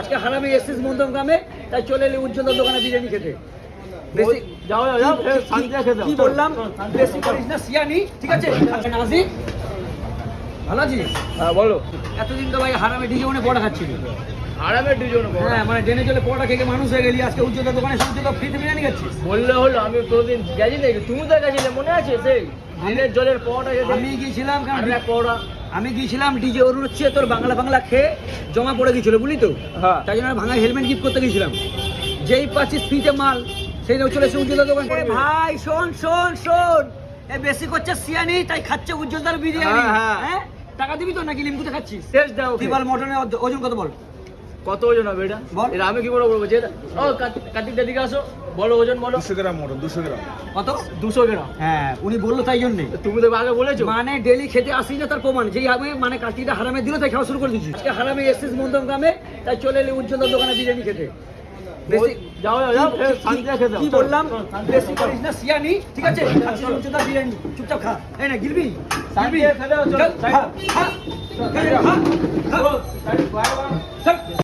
আজকে হারামে এসেছিস মধ্যম গ্রামে, তাই চলে এলি উজ্জ্বলদার দোকানে বিরিয়ানি খেতে। বেশি যাও কি বললাম, বেশি করিস না সিয়ানি, ঠিক আছে? নাজিক ভালো আছিস? হ্যাঁ বলো। এতদিন তো ভাই হারামে ডিজনে পড়া খাচ্ছিলি। আরামের দুজন হ্যাঁ মানে ডেনে চলে পড়া খেয়ে মানুষ হয়ে গেলি, আজকে উজ্জ্বলদার দোকানে উজ্জ্বলদা ফ্রিতে বিরিয়ানি খাচ্ছিস। বললে হলো, আমি প্রতিদিন গেছি নাকি? তুমি তো গেছিলে, মনে আছে? সেই দিনের জলের পরোটা খেতে। আমি গিয়েছিলাম কারণ পরোটা আমি গিয়েছিলাম ডিজে ওর হচ্ছে তোর বাংলা খেয়ে জমা পড়ে গেছিল, বুঝলি তো? হ্যাঁ। তাই জন্য ভাঙা হেলমেট গিফট করতে গেছিলাম। যেই পাচ্ছিস ফ্রিতে মাল, সেই চলে এসে উজ্জ্বলদার দোকান। ভাই শোন শোন শোন, এ বেশি করছে সিয়ানি, তাই খাচ্ছে উজ্জ্বলদার বিরিয়ানি। হ্যাঁ। হ্যাঁ টাকা দিবি তো নাকি লিম্বুতে খাচ্ছিস? টেস্ট দাও। তুই বল মটনের ওজন কত বল? কত ওজন হবে এটা? বল। এটা আমি কি বড় বলবো? যে ও কার্তিক দিকে আসো, বলো ওজন বলো। 200 গ্রাম মটন, 200 গ্রাম। কত? 200 গ্রাম। হ্যাঁ উনি বললো তাই জন্যে। তুমি তো আগে বলেছো। মানে ডেলি খেতে আসি না তার প্রমাণ, যেই আমি মানে কাটিটা হারামে দিল তাই খাওয়া শুরু করে দিচ্ছি। আজকে হারামে এসেছিস মধ্যম গ্রামে, তাই চলে এলি উজ্জ্বলদার দোকানে বিরিয়ানি খেতে। বেশি যাও শান্তিতে খেতে। কি বললাম, বেশি করিস না সিয়ানি, ঠিক আছে? খাচ্ছিস উজ্জ্বলদার বিরিয়ানি, চুপচাপ খা। এই না গিলবি শান্তিতে খেতে। খা, খা, খা, খা, খা।